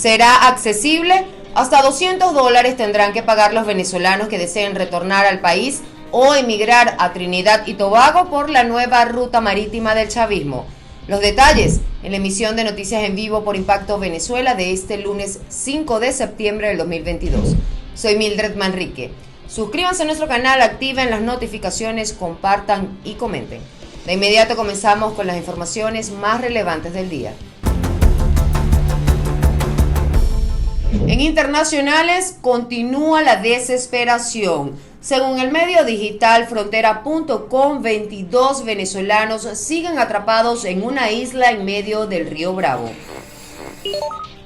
Será accesible. Hasta $200 tendrán que pagar los venezolanos que deseen retornar al país o emigrar a Trinidad y Tobago por la nueva ruta marítima del chavismo. Los detalles en la emisión de Noticias en Vivo por Impacto Venezuela de este lunes 5 de septiembre del 2022. Soy Mildred Manrique. Suscríbanse a nuestro canal, activen las notificaciones, compartan y comenten. De inmediato comenzamos con las informaciones más relevantes del día. En internacionales, continúa la desesperación. Según el medio digital Frontera.com, 22 venezolanos siguen atrapados en una isla en medio del río Bravo.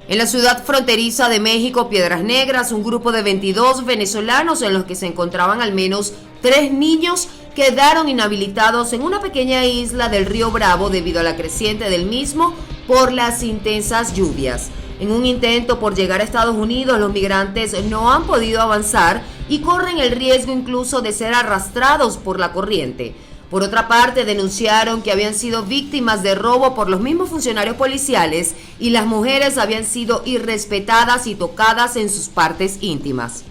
En la ciudad fronteriza de México, Piedras Negras, un grupo de 22 venezolanos, en los que se encontraban al menos 3 niños, quedaron inhabilitados en una pequeña isla del río Bravo debido a la creciente del mismo por las intensas lluvias. En un intento por llegar a Estados Unidos, los migrantes no han podido avanzar y corren el riesgo incluso de ser arrastrados por la corriente. Por otra parte, denunciaron que habían sido víctimas de robo por los mismos funcionarios policiales y las mujeres habían sido irrespetadas y tocadas en sus partes íntimas.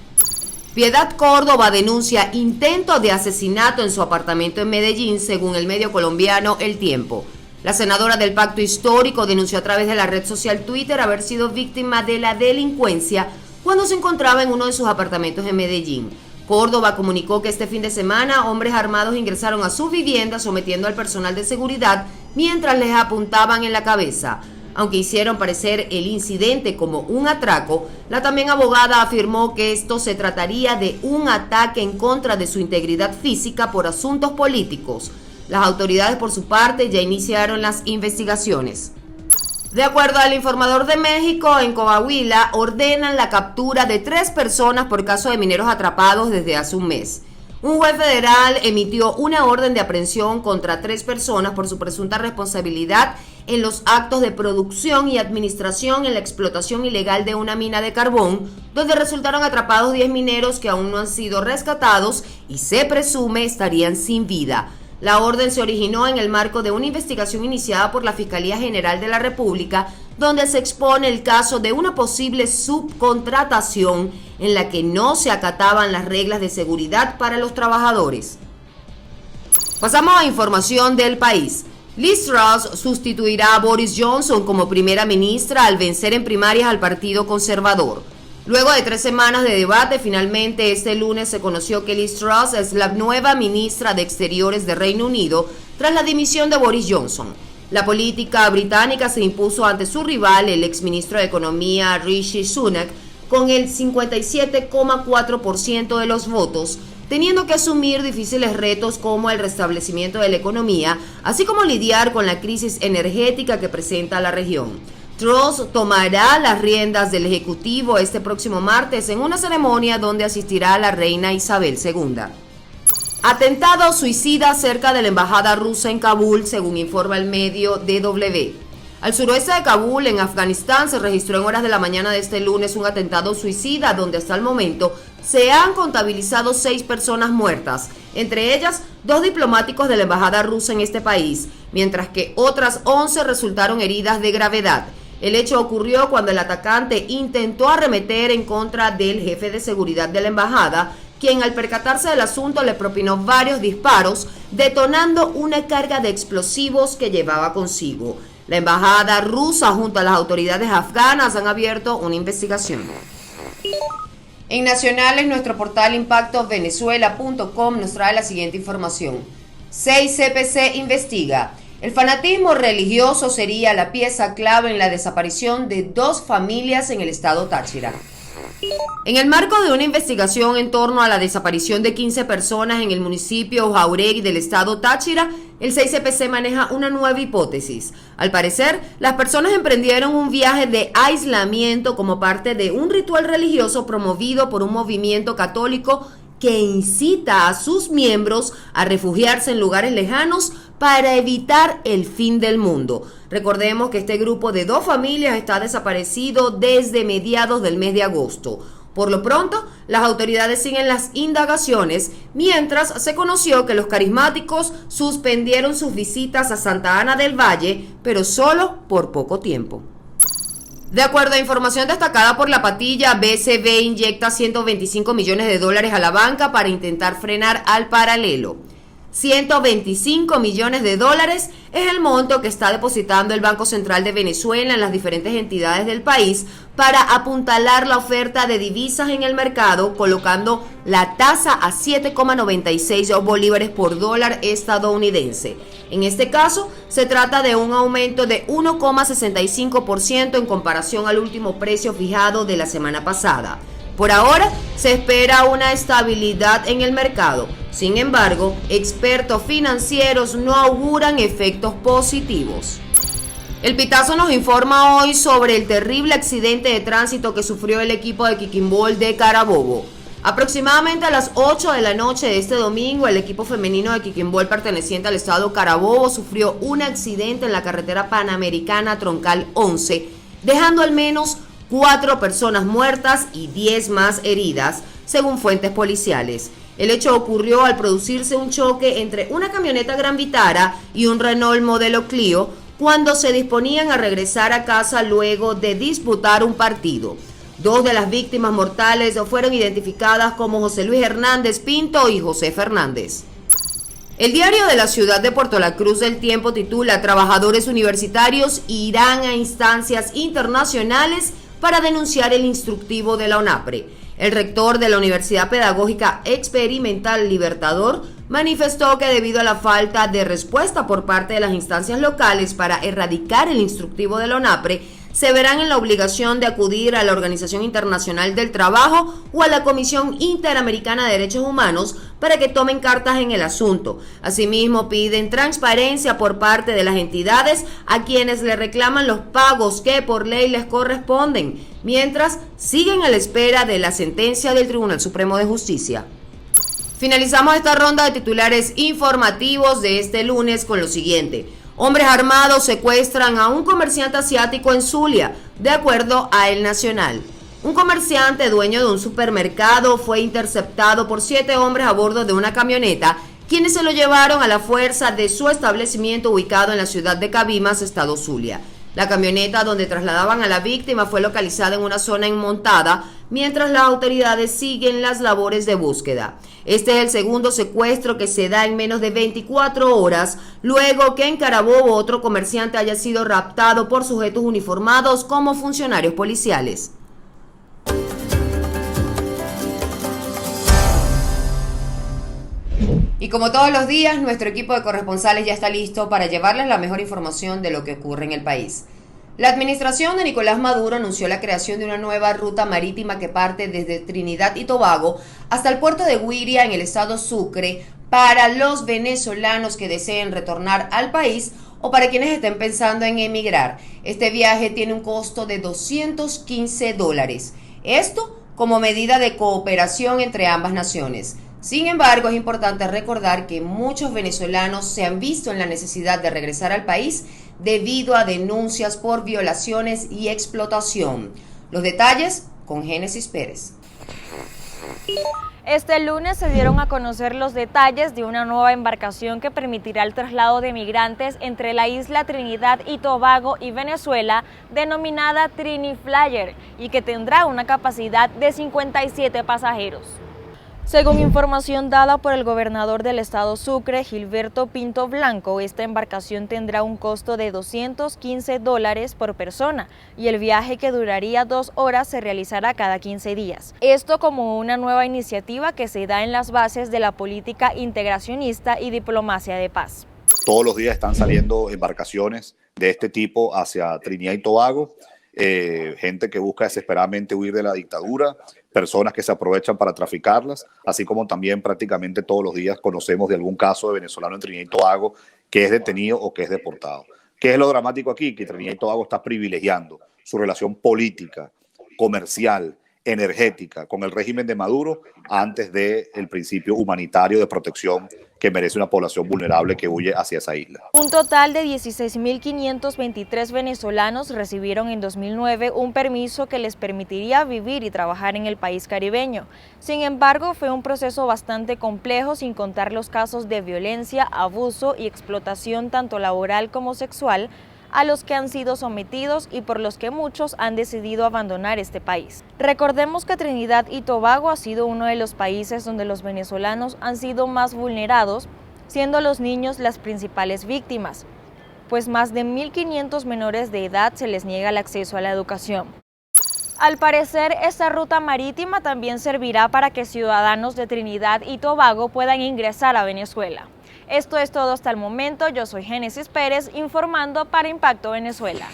Piedad Córdoba denuncia intento de asesinato en su apartamento en Medellín, según el medio colombiano El Tiempo. La senadora del Pacto Histórico denunció a través de la red social Twitter haber sido víctima de la delincuencia cuando se encontraba en uno de sus apartamentos en Medellín. Córdoba comunicó que este fin de semana hombres armados ingresaron a su vivienda sometiendo al personal de seguridad mientras les apuntaban en la cabeza. Aunque hicieron parecer el incidente como un atraco, la también abogada afirmó que esto se trataría de un ataque en contra de su integridad física por asuntos políticos. Las autoridades, por su parte, ya iniciaron las investigaciones. De acuerdo al Informador de México, en Coahuila ordenan la captura de 3 personas por caso de mineros atrapados desde hace un mes. Un juez federal emitió una orden de aprehensión contra 3 personas por su presunta responsabilidad en los actos de producción y administración en la explotación ilegal de una mina de carbón, donde resultaron atrapados 10 mineros que aún no han sido rescatados y se presume estarían sin vida. La orden se originó en el marco de una investigación iniciada por la Fiscalía General de la República, donde se expone el caso de una posible subcontratación en la que no se acataban las reglas de seguridad para los trabajadores. Pasamos a información del país. Liz Truss sustituirá a Boris Johnson como primera ministra al vencer en primarias al Partido Conservador. Luego de 3 semanas de debate, finalmente este lunes se conoció que Liz Truss es la nueva ministra de Exteriores de Reino Unido tras la dimisión de Boris Johnson. La política británica se impuso ante su rival, el exministro de Economía Rishi Sunak, con el 57,4% de los votos, teniendo que asumir difíciles retos como el restablecimiento de la economía, así como lidiar con la crisis energética que presenta la región. Truss tomará las riendas del Ejecutivo este próximo martes en una ceremonia donde asistirá la reina Isabel II. Atentado suicida cerca de la embajada rusa en Kabul, según informa el medio DW. Al suroeste de Kabul, en Afganistán, se registró en horas de la mañana de este lunes un atentado suicida donde hasta el momento se han contabilizado 6 personas muertas, entre ellas 2 diplomáticos de la embajada rusa en este país, mientras que otras 11 resultaron heridas de gravedad. El hecho ocurrió cuando el atacante intentó arremeter en contra del jefe de seguridad de la embajada, quien al percatarse del asunto le propinó varios disparos, detonando una carga de explosivos que llevaba consigo. La embajada rusa junto a las autoridades afganas han abierto una investigación. En nacionales, nuestro portal impactovenezuela.com nos trae la siguiente información. 6CPC investiga. El fanatismo religioso sería la pieza clave en la desaparición de 2 familias en el estado Táchira. En el marco de una investigación en torno a la desaparición de 15 personas en el municipio Jauregui del estado Táchira, el 6CPC maneja una nueva hipótesis. Al parecer, las personas emprendieron un viaje de aislamiento como parte de un ritual religioso promovido por un movimiento católico que incita a sus miembros a refugiarse en lugares lejanos para evitar el fin del mundo. Recordemos que este grupo de 2 familias está desaparecido desde mediados del mes de agosto. Por lo pronto, las autoridades siguen las indagaciones, mientras se conoció que los carismáticos suspendieron sus visitas a Santa Ana del Valle, pero solo por poco tiempo. De acuerdo a información destacada por la patilla, BCB inyecta 125 millones de dólares a la banca para intentar frenar al paralelo. 125 millones de dólares es el monto que está depositando el Banco Central de Venezuela en las diferentes entidades del país para apuntalar la oferta de divisas en el mercado, colocando la tasa a 7,96 bolívares por dólar estadounidense. En este caso, se trata de un aumento de 1,65% en comparación al último precio fijado de la semana pasada. Por ahora, se espera una estabilidad en el mercado. Sin embargo, expertos financieros no auguran efectos positivos. El Pitazo nos informa hoy sobre el terrible accidente de tránsito que sufrió el equipo de Quiquimbol de Carabobo. Aproximadamente a las 8 de la noche de este domingo, el equipo femenino de Quiquimbol perteneciente al estado Carabobo sufrió un accidente en la carretera panamericana Troncal 11, dejando al menos 4 personas muertas y 10 más heridas, según fuentes policiales. El hecho ocurrió al producirse un choque entre una camioneta Gran Vitara y un Renault modelo Clio cuando se disponían a regresar a casa luego de disputar un partido. 2 de las víctimas mortales fueron identificadas como José Luis Hernández Pinto y José Fernández. El diario de la ciudad de Puerto La Cruz, El Tiempo, titula: Trabajadores universitarios irán a instancias internacionales para denunciar el instructivo de la ONAPRE. El rector de la Universidad Pedagógica Experimental Libertador manifestó que debido a la falta de respuesta por parte de las instancias locales para erradicar el instructivo de la ONAPRE, se verán en la obligación de acudir a la Organización Internacional del Trabajo o a la Comisión Interamericana de Derechos Humanos para que tomen cartas en el asunto. Asimismo, piden transparencia por parte de las entidades a quienes le reclaman los pagos que por ley les corresponden, mientras siguen a la espera de la sentencia del Tribunal Supremo de Justicia. Finalizamos esta ronda de titulares informativos de este lunes con lo siguiente. Hombres armados secuestran a un comerciante asiático en Zulia, de acuerdo a El Nacional. Un comerciante dueño de un supermercado fue interceptado por 7 hombres a bordo de una camioneta, quienes se lo llevaron a la fuerza de su establecimiento ubicado en la ciudad de Cabimas, estado Zulia. La camioneta donde trasladaban a la víctima fue localizada en una zona inmontada, mientras las autoridades siguen las labores de búsqueda. Este es el segundo secuestro que se da en menos de 24 horas, luego que en Carabobo otro comerciante haya sido raptado por sujetos uniformados como funcionarios policiales. Y como todos los días, nuestro equipo de corresponsales ya está listo para llevarles la mejor información de lo que ocurre en el país. La administración de Nicolás Maduro anunció la creación de una nueva ruta marítima que parte desde Trinidad y Tobago hasta el puerto de Güiria en el estado Sucre para los venezolanos que deseen retornar al país o para quienes estén pensando en emigrar. Este viaje tiene un costo de $215. Esto como medida de cooperación entre ambas naciones. Sin embargo, es importante recordar que muchos venezolanos se han visto en la necesidad de regresar al país debido a denuncias por violaciones y explotación. Los detalles con Génesis Pérez. Este lunes se dieron a conocer los detalles de una nueva embarcación que permitirá el traslado de migrantes entre la isla Trinidad y Tobago y Venezuela, denominada TriniFlyer, y que tendrá una capacidad de 57 pasajeros. Según información dada por el gobernador del estado Sucre, Gilberto Pinto Blanco, esta embarcación tendrá un costo de $215 por persona y el viaje, que duraría 2 horas, se realizará cada 15 días. Esto como una nueva iniciativa que se da en las bases de la política integracionista y diplomacia de paz. Todos los días están saliendo embarcaciones de este tipo hacia Trinidad y Tobago, gente que busca desesperadamente huir de la dictadura, personas que se aprovechan para traficarlas, así como también prácticamente todos los días conocemos de algún caso de venezolano en Trinidad y Tobago que es detenido o que es deportado. ¿Qué es lo dramático aquí? Que Trinidad y Tobago está privilegiando su relación política, comercial, energética con el régimen de Maduro antes del principio humanitario de protección que merece una población vulnerable que huye hacia esa isla. Un total de 16.523 venezolanos recibieron en 2009 un permiso que les permitiría vivir y trabajar en el país caribeño. Sin embargo, fue un proceso bastante complejo, sin contar los casos de violencia, abuso y explotación tanto laboral como sexual, a los que han sido sometidos y por los que muchos han decidido abandonar este país. Recordemos que Trinidad y Tobago ha sido uno de los países donde los venezolanos han sido más vulnerados, siendo los niños las principales víctimas, pues más de 1.500 menores de edad se les niega el acceso a la educación. Al parecer, esta ruta marítima también servirá para que ciudadanos de Trinidad y Tobago puedan ingresar a Venezuela. Esto es todo hasta el momento. Yo soy Génesis Pérez, informando para Impacto Venezuela.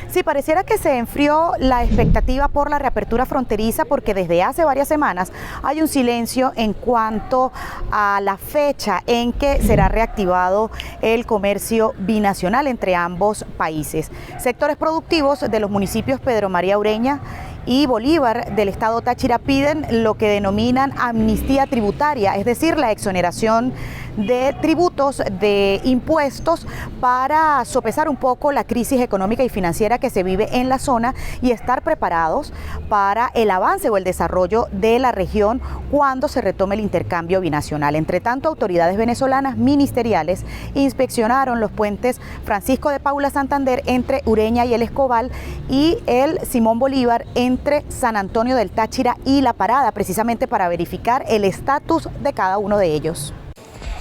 Sí, pareciera que se enfrió la expectativa por la reapertura fronteriza porque desde hace varias semanas hay un silencio en cuanto a la fecha en que será reactivado el comercio binacional entre ambos países. Sectores productivos de los municipios Pedro María Ureña y Bolívar del estado Táchira piden lo que denominan amnistía tributaria, es decir, la exoneración de tributos, de impuestos, para sopesar un poco la crisis económica y financiera que se vive en la zona y estar preparados para el avance o el desarrollo de la región cuando se retome el intercambio binacional. Entre tanto, autoridades venezolanas ministeriales inspeccionaron los puentes Francisco de Paula Santander entre Ureña y El Escobal y el Simón Bolívar entre San Antonio del Táchira y La Parada, precisamente para verificar el estatus de cada uno de ellos.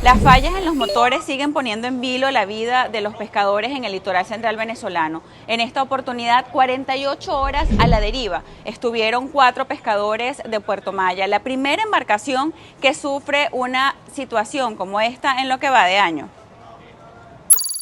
Las fallas en los motores siguen poniendo en vilo la vida de los pescadores en el litoral central venezolano. En esta oportunidad, 48 horas a la deriva. Estuvieron 4 pescadores de Puerto Maya, la primera embarcación que sufre una situación como esta en lo que va de año.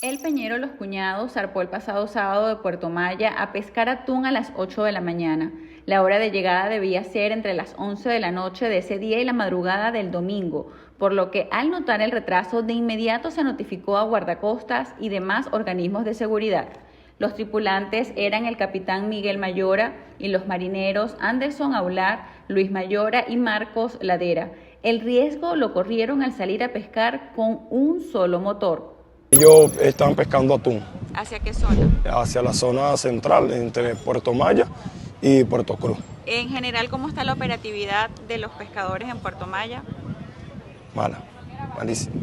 El peñero Los Cuñados zarpó el pasado sábado de Puerto Maya a pescar atún a las 8 de la mañana. La hora de llegada debía ser entre las 11 de la noche de ese día y la madrugada del domingo, por lo que al notar el retraso de inmediato se notificó a guardacostas y demás organismos de seguridad. Los tripulantes eran el capitán Miguel Mayora y los marineros Anderson Aular, Luis Mayora y Marcos Ladera. El riesgo lo corrieron al salir a pescar con un solo motor. Ellos estaban pescando atún. ¿Hacia qué zona? Hacia la zona central, entre Puerto Maya y Puerto Cruz. En general, ¿cómo está la operatividad de los pescadores en Puerto Maya? Mala, malísima.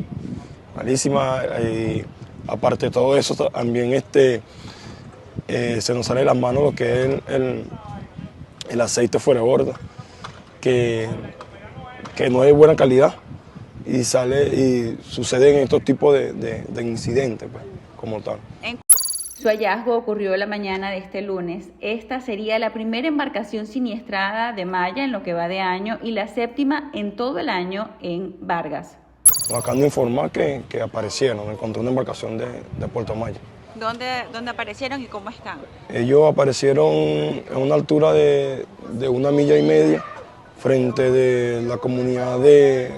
Malísima. Y aparte de todo eso, también se nos sale de las manos lo que es el aceite fuera de borda, que no es de buena calidad. Y suceden estos tipos de incidentes, pues, como tal. Su hallazgo ocurrió la mañana de este lunes. Esta sería la primera embarcación siniestrada de Maya en lo que va de año y la 7ª en todo el año en Vargas. Nos acaban de informar que aparecieron, encontré una embarcación de Puerto Maya. ¿Dónde aparecieron y cómo están? Ellos aparecieron en una altura de 1,5 millas frente de la comunidad de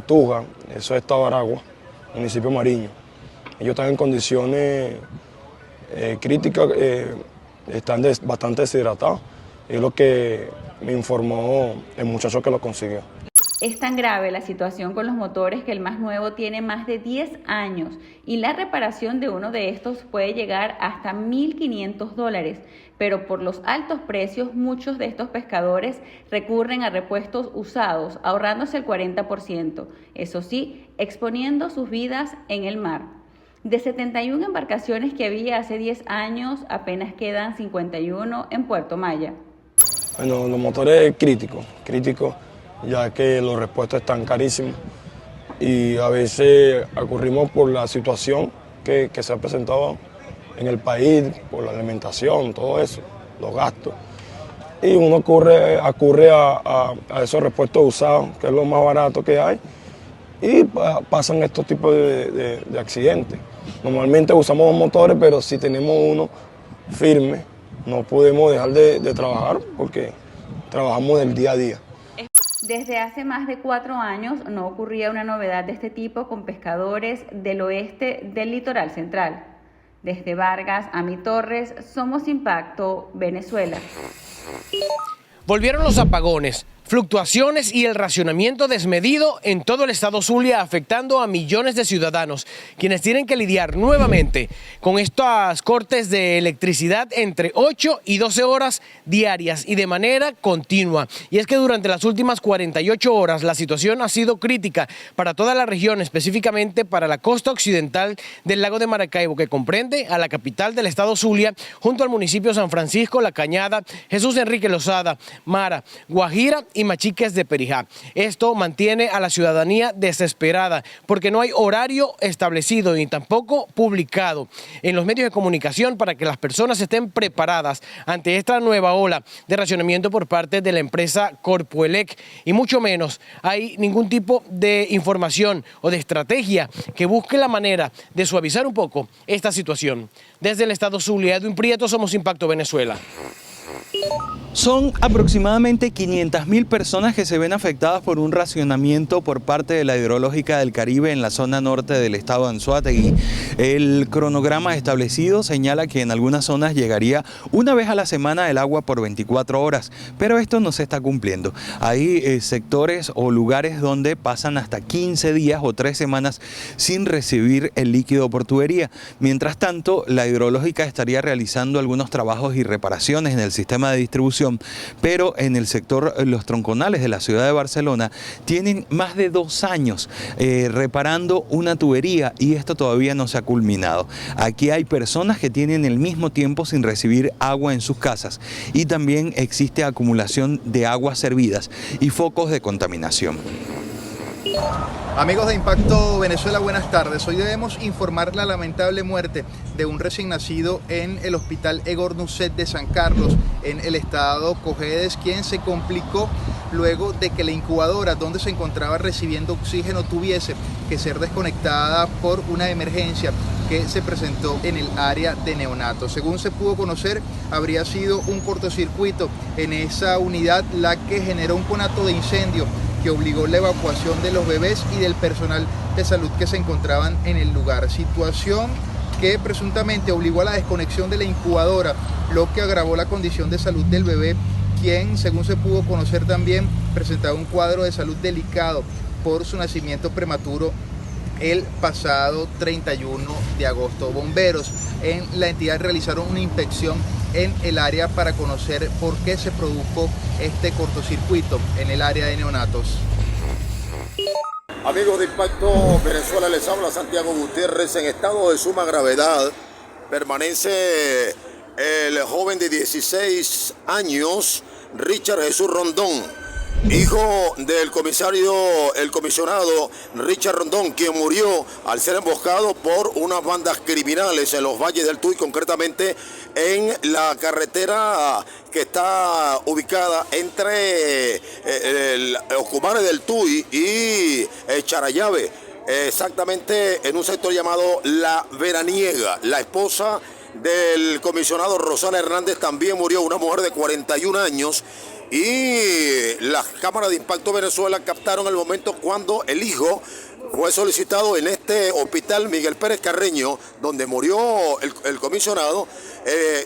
Tuja, eso es Estado Aragua, municipio Mariño. Ellos están en condiciones críticas, están bastante deshidratados. Es lo que me informó el muchacho que lo consiguió. Es tan grave la situación con los motores que el más nuevo tiene más de 10 años y la reparación de uno de estos puede llegar hasta $1.500, pero por los altos precios muchos de estos pescadores recurren a repuestos usados, ahorrándose el 40%, eso sí, exponiendo sus vidas en el mar. De 71 embarcaciones que había hace 10 años, apenas quedan 51 en Puerto Maya. Bueno, los motores críticos, ya que los repuestos están carísimos y a veces ocurrimos por la situación que se ha presentado en el país, por la alimentación, todo eso, los gastos. Y uno acude a esos repuestos usados, que es lo más barato que hay, y pasan estos tipos de accidentes. Normalmente usamos 2 motores, pero si tenemos uno firme, no podemos dejar de trabajar porque trabajamos del día a día. Desde hace más de 4 años no ocurría una novedad de este tipo con pescadores del oeste del litoral central. Desde Vargas a Mi Torres, Somos Impacto, Venezuela. Volvieron los apagones. fluctuaciones y el racionamiento desmedido en todo el estado Zulia, afectando a millones de ciudadanos, quienes tienen que lidiar nuevamente con estos cortes de electricidad entre 8 y 12 horas diarias y de manera continua. Y es que durante las últimas 48 horas la situación ha sido crítica para toda la región, específicamente para la costa occidental del lago de Maracaibo, que comprende a la capital del estado Zulia, junto al municipio San Francisco, La Cañada, Jesús Enrique Lozada, Mara, Guajira y Machiques de Perijá. Esto mantiene a la ciudadanía desesperada porque no hay horario establecido ni tampoco publicado en los medios de comunicación para que las personas estén preparadas ante esta nueva ola de racionamiento por parte de la empresa Corpoelec, y mucho menos hay ningún tipo de información o de estrategia que busque la manera de suavizar un poco esta situación. Desde el estado Zulia, Edwin Prieto, Somos Impacto Venezuela. Son aproximadamente 500.000 personas que se ven afectadas por un racionamiento por parte de la Hidrológica del Caribe en la zona norte del estado de Anzoátegui. El cronograma establecido señala que en algunas zonas llegaría una vez a la semana el agua por 24 horas, pero esto no se está cumpliendo. Hay sectores o lugares donde pasan hasta 15 días o 3 semanas sin recibir el líquido por tubería. Mientras tanto, la Hidrológica estaría realizando algunos trabajos y reparaciones en el sistema de distribución, pero en el sector Los Tronconales de la ciudad de Barcelona tienen más de 2 años reparando una tubería y esto todavía no se ha culminado. Aquí hay personas que tienen el mismo tiempo sin recibir agua en sus casas y también existe acumulación de aguas servidas y focos de contaminación. Amigos de Impacto Venezuela, buenas tardes. Hoy debemos informar la lamentable muerte de un recién nacido en el Hospital Egor Nusset de San Carlos, en el estado Cojedes, quien se complicó luego de que la incubadora donde se encontraba recibiendo oxígeno tuviese que ser desconectada por una emergencia que se presentó en el área de neonatos. Según se pudo conocer, habría sido un cortocircuito en esa unidad la que generó un conato de incendio que obligó la evacuación de los bebés y del personal de salud que se encontraban en el lugar. Situación que presuntamente obligó a la desconexión de la incubadora, lo que agravó la condición de salud del bebé, quien, según se pudo conocer también, presentaba un cuadro de salud delicado por su nacimiento prematuro el pasado 31 de agosto. Bomberos en la entidad realizaron una inspección en el área para conocer por qué se produjo este cortocircuito en el área de neonatos. Amigos de Impacto Venezuela, les habla Santiago Gutiérrez. En estado de suma gravedad permanece el joven de 16 años, Richard Jesús Rondón, hijo del comisionado Richard Rondón, quien murió al ser emboscado por unas bandas criminales en los valles del Tuy, concretamente en la carretera que está ubicada entre los Cumares del Tuy y Charayave, exactamente en un sector llamado La Veraniega. La esposa del comisionado Rosana Hernández también murió, una mujer de 41 años. Y las cámaras de Impacto Venezuela captaron el momento cuando el hijo fue solicitado en este hospital Miguel Pérez Carreño, donde murió el comisionado,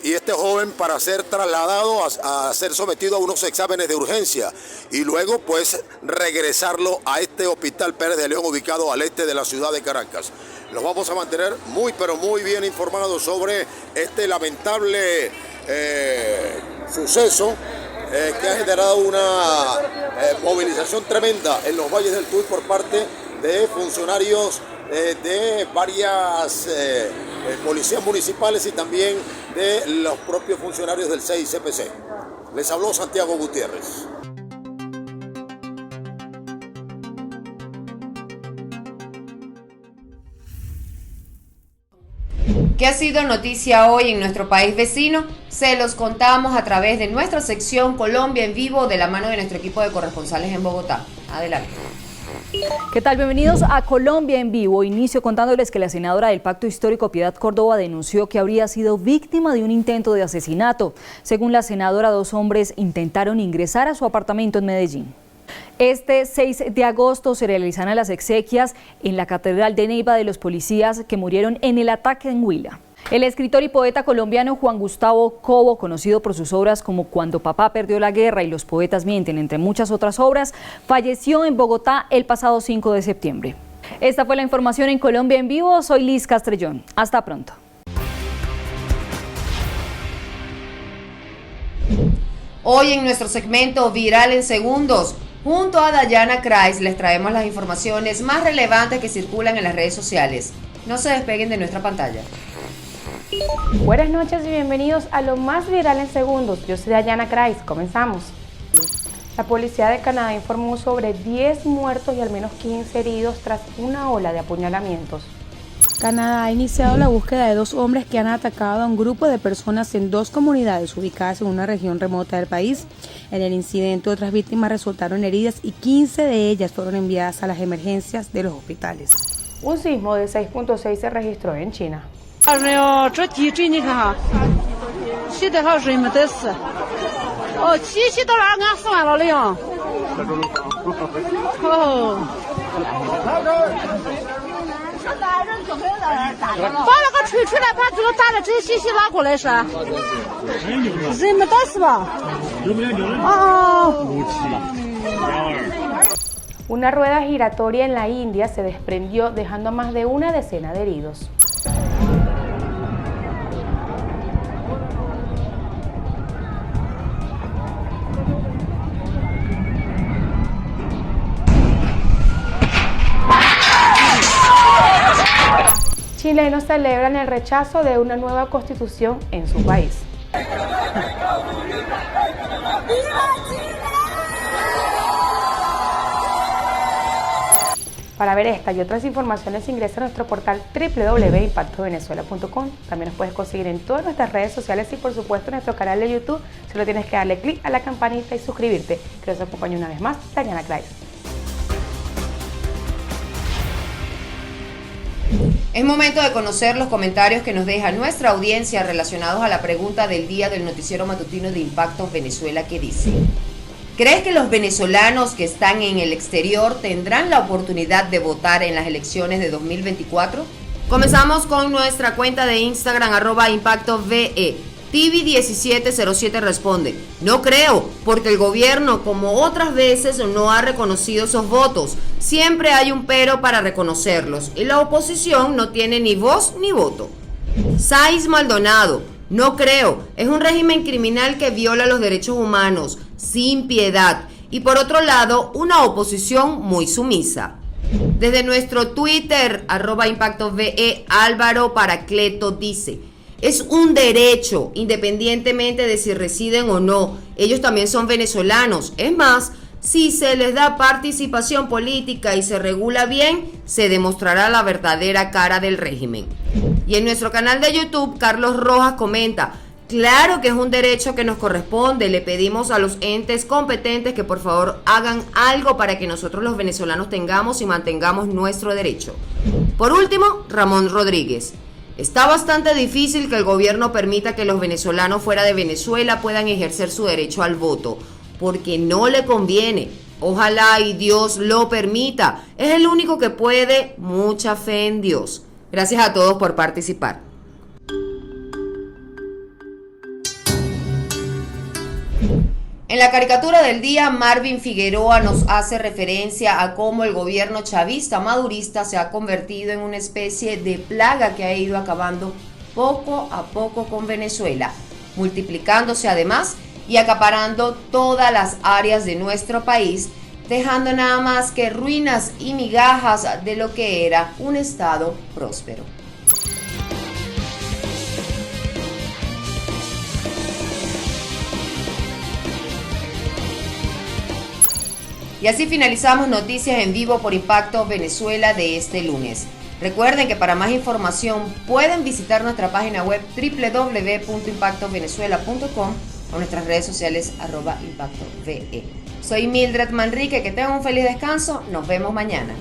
y este joven para ser trasladado a ser sometido a unos exámenes de urgencia y luego pues regresarlo a este hospital Pérez de León, ubicado al este de la ciudad de Caracas. Los vamos a mantener muy pero muy bien informados sobre este lamentable suceso que ha generado una movilización tremenda en los valles del Tuy por parte de funcionarios de varias policías municipales y también de los propios funcionarios del CICPC. Les habló Santiago Gutiérrez. ¿Qué ha sido noticia hoy en nuestro país vecino? Se los contamos a través de nuestra sección Colombia en Vivo, de la mano de nuestro equipo de corresponsales en Bogotá. Adelante. ¿Qué tal? Bienvenidos a Colombia en Vivo. Inicio contándoles que la senadora del Pacto Histórico, Piedad Córdoba, denunció que habría sido víctima de un intento de asesinato. Según la senadora, 2 hombres intentaron ingresar a su apartamento en Medellín. Este 6 de agosto se realizarán las exequias en la Catedral de Neiva de los policías que murieron en el ataque en Huila. El escritor y poeta colombiano Juan Gustavo Cobo, conocido por sus obras como Cuando papá perdió la guerra y Los poetas mienten, entre muchas otras obras, falleció en Bogotá el pasado 5 de septiembre. Esta fue la información en Colombia en Vivo. Soy Liz Castrellón. Hasta pronto. Hoy en nuestro segmento Viral en Segundos, junto a Dayana Kreis, les traemos las informaciones más relevantes que circulan en las redes sociales. No se despeguen de nuestra pantalla. Buenas noches y bienvenidos a lo más viral en segundos. Yo soy Dayana Kreis. Comenzamos. La policía de Canadá informó sobre 10 muertos y al menos 15 heridos tras una ola de apuñalamientos. Canadá ha iniciado la búsqueda de 2 hombres que han atacado a un grupo de personas en 2 comunidades ubicadas en una región remota del país. En el incidente, otras víctimas resultaron heridas y 15 de ellas fueron enviadas a las emergencias de los hospitales. Un sismo de 6.6 se registró en China. Una rueda giratoria en la India se desprendió, dejando a más de una decena de heridos. Chilenos celebran el rechazo de una nueva constitución en su país. Para ver esta y otras informaciones ingresa a nuestro portal www.impactovenezuela.com. También nos puedes conseguir en todas nuestras redes sociales y por supuesto en nuestro canal de YouTube. Solo tienes que darle clic a la campanita y suscribirte. Que nos acompañe una vez más Dayana Kreis. Es momento de conocer los comentarios que nos deja nuestra audiencia relacionados a la pregunta del día del noticiero matutino de Impacto Venezuela, que dice: ¿crees que los venezolanos que están en el exterior tendrán la oportunidad de votar en las elecciones de 2024? Comenzamos con nuestra cuenta de Instagram, @ImpactoVE. TV1707 responde: no creo, porque el gobierno, como otras veces, no ha reconocido esos votos. Siempre hay un pero para reconocerlos, y la oposición no tiene ni voz ni voto. Saiz Maldonado: no creo, es un régimen criminal que viola los derechos humanos, sin piedad, y por otro lado, una oposición muy sumisa. Desde nuestro Twitter, @ImpactoVE, Álvaro Paracleto dice: es un derecho, independientemente de si residen o no. Ellos también son venezolanos. Es más, si se les da participación política y se regula bien, se demostrará la verdadera cara del régimen. Y en nuestro canal de YouTube, Carlos Rojas comenta: claro que es un derecho que nos corresponde. Le pedimos a los entes competentes que por favor hagan algo para que nosotros los venezolanos tengamos y mantengamos nuestro derecho. Por último, Ramón Rodríguez: está bastante difícil que el gobierno permita que los venezolanos fuera de Venezuela puedan ejercer su derecho al voto, porque no le conviene. Ojalá y Dios lo permita. Es el único que puede. Mucha fe en Dios. Gracias a todos por participar. En la caricatura del día, Marvin Figueroa nos hace referencia a cómo el gobierno chavista madurista se ha convertido en una especie de plaga que ha ido acabando poco a poco con Venezuela, multiplicándose además y acaparando todas las áreas de nuestro país, dejando nada más que ruinas y migajas de lo que era un estado próspero. Y así finalizamos Noticias en Vivo por Impacto Venezuela de este lunes. Recuerden que para más información pueden visitar nuestra página web www.impactovenezuela.com o nuestras redes sociales @ImpactoVE. Soy Mildred Manrique, que tengan un feliz descanso, nos vemos mañana.